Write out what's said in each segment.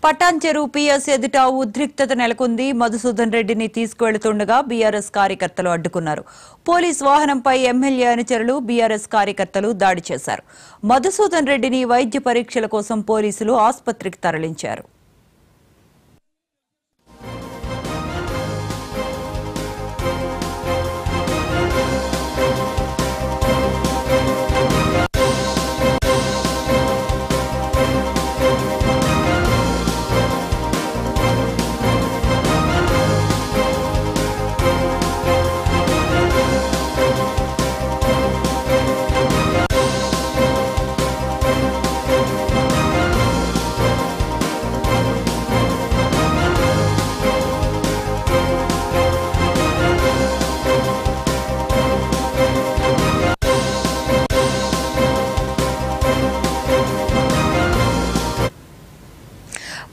Patancheru PS ఎదుట ఉద్రిక్తత నెలకొంది. మధుసూదన్ రెడ్డిని తీసుకువెళుతుండగా బీఆర్ఎస్ కార్యకర్తలు అడ్డుకున్నారు. పోలీస్ వాహనంపై ఎమ్మెల్యే అనుచరులు బీఆర్ఎస్ కార్యకర్తలు దాడి చేశారు. మధుసూదన్ రెడ్డిని వైద్య పరీక్షల కోసం పోలీసులు ఆసుపత్రికి తరలించారు.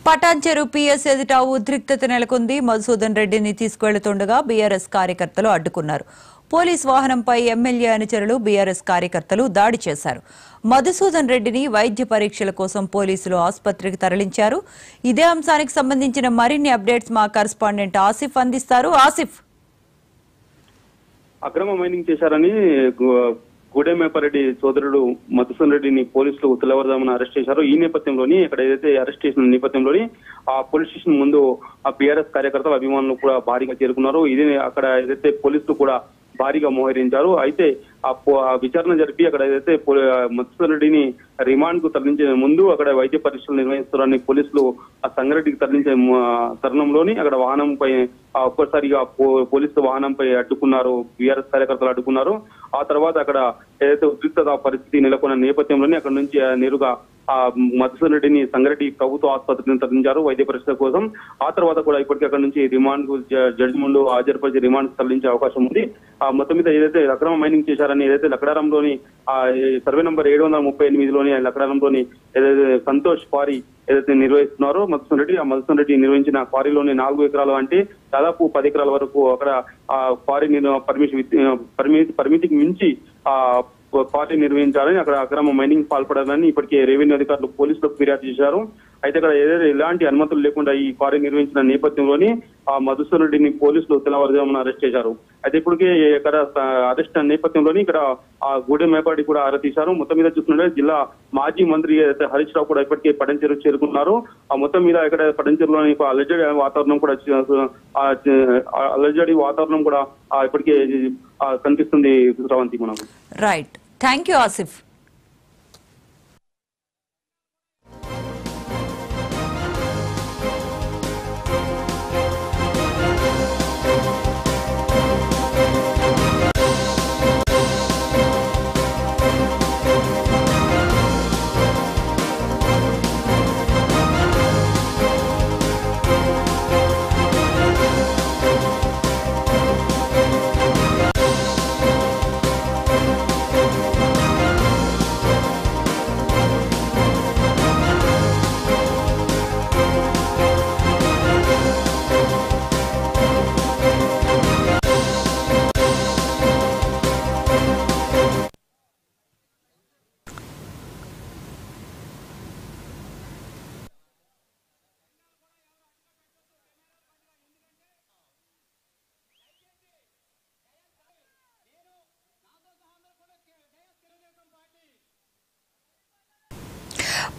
పటాన్చెరు పిఎస్ ఎదుట ఉద్రిక్తత నెలకొంది. మధుసూదన్ రెడ్డిని తీసుకువెళుతుండగా బీఆర్ఎస్ కార్యకర్తలు అడ్డుకున్నారు. పోలీస్ వాహనంపై ఎమ్మెల్యే అనుచరులు బీఆర్ఎస్ కార్యకర్తలు దాడి చేశారు. మధుసూదన్ రెడ్డిని వైద్య పరీక్షల కోసం పోలీసులు ఆసుపత్రికి తరలించారు. ఇదే అంశానికి సంబంధించిన మరిన్ని అప్డేట్స్ మా కరెస్పాండెంట్ ఆసిఫ్ అందిస్తారు. ఆసిఫ్, అక్రమ మైనింగ్ చేశారని గూడెమేపరెడ్డి సోదరుడు మధుసూదన్ రెడ్డిని పోలీసులు తెల్లవారుజామున అరెస్ట్ చేశారు. ఈ నేపథ్యంలోని అక్కడ ఏదైతే అరెస్ట్ చేసిన నేపథ్యంలోని ఆ పోలీస్ స్టేషన్ ముందు ఆ బీఆర్ఎస్ కార్యకర్తల అభిమానులు కూడా భారీగా చేరుకున్నారు. ఇది అక్కడ ఏదైతే పోలీసులు కూడా భారీగా మోహరించారు. అయితే ఆ విచారణ జరిపి అక్కడ ఏదైతే మధుసూదన్ రెడ్డిని రిమాండ్ కు తరలించే ముందు అక్కడ వైద్య పరీక్షలు నిర్వహిస్తారని పోలీసులు ఆ సంగారెడ్డికి తరలించే తరుణంలోని అక్కడ వాహనంపై ఒక్కసారిగా పోలీసులు వాహనంపై అడ్డుకున్నారు. బీఆర్ఎస్ కార్యకర్తలు అడ్డుకున్నారు. ఆ తర్వాత అక్కడ ఏదైతే ఉద్రిక్తత పరిస్థితి నెలకొన్న నేపథ్యంలోనే అక్కడ నుంచి నేరుగా ఆ మధుసూదన్ రెడ్డిని సంగారెడ్డి ప్రభుత్వ ఆసుపత్రిని తరలించారు వైద్య పరీక్షల కోసం. ఆ తర్వాత కూడా ఇప్పటికీ అక్కడ నుంచి రిమాండ్ కు జడ్జి ముందు హాజరుపరిచి రిమాండ్ తరలించే అవకాశం ఉంది. ఆ మొత్తం మీద ఏదైతే అక్రమ మైనింగ్ చేశారని ఏదైతే లక్కడారంలోని ఆ సర్వే నంబర్ 738లోని లక్కడారంలోని ఏదైతే సంతోష్ క్వారీ ఏదైతే నిర్వహిస్తున్నారో మధుసూదన్ రెడ్డి, ఆ మధుసూదన్ రెడ్డి నిర్వహించిన క్వారీలోని 4 ఎకరాలు అంటే దాదాపు 10 ఎకరాల వరకు అక్కడ ఆ క్వారీ పరిమితికి మించి ఆ క్వారీ నిర్వహించాలని అక్కడ అక్రమ మైనింగ్ పాల్పడాలని ఇప్పటికే రెవెన్యూ అధికారులు పోలీసులకు ఫిర్యాదు చేశారు. అయితే అక్కడ ఏదైతే ఎలాంటి అనుమతులు లేకుండా ఈ క్వారీ నిర్వహించిన నేపథ్యంలోని ఆ మధుసూదన్ రెడ్డిని పోలీసులు తెల్లవారుజామున అరెస్ట్ చేశారు. అయితే ఇప్పటికే ఇక్కడ అరెస్ట్ నేపథ్యంలోని ఇక్కడ ఆ గూడెమేపరెడ్డి కూడా ఆరతీశారు. మొత్తం మీద చూస్తుంటే జిల్లా మాజీ మంత్రి హరీష్ రావు కూడా ఇప్పటికే పటాన్చెరు చేరుకున్నారు. ఆ మొత్తం మీద ఇక్కడ పటాన్చెరులోని అలజడి వాతావరణం కూడా ఇప్పటికే కనిపిస్తుంది. శ్రవంతి, మనకు right. Thank you Asif.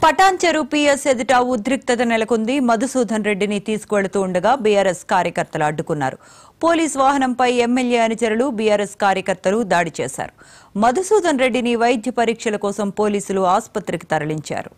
Patancheru PS ఎదుట ఉద్రిక్తత నెలకొంది. మధుసూదన్ రెడ్డిని తీసుకువెళుతూ ఉండగా బీఆర్ఎస్ కార్యకర్తలు అడ్డుకున్నారు. పోలీస్ వాహనంపై ఎమ్మెల్యే అనుచరులు బీఆర్ఎస్ కార్యకర్తలు దాడి చేశారు. మధుసూదన్ రెడ్డిని వైద్య పరీక్షల కోసం పోలీసులు ఆసుపత్రికి తరలించారు.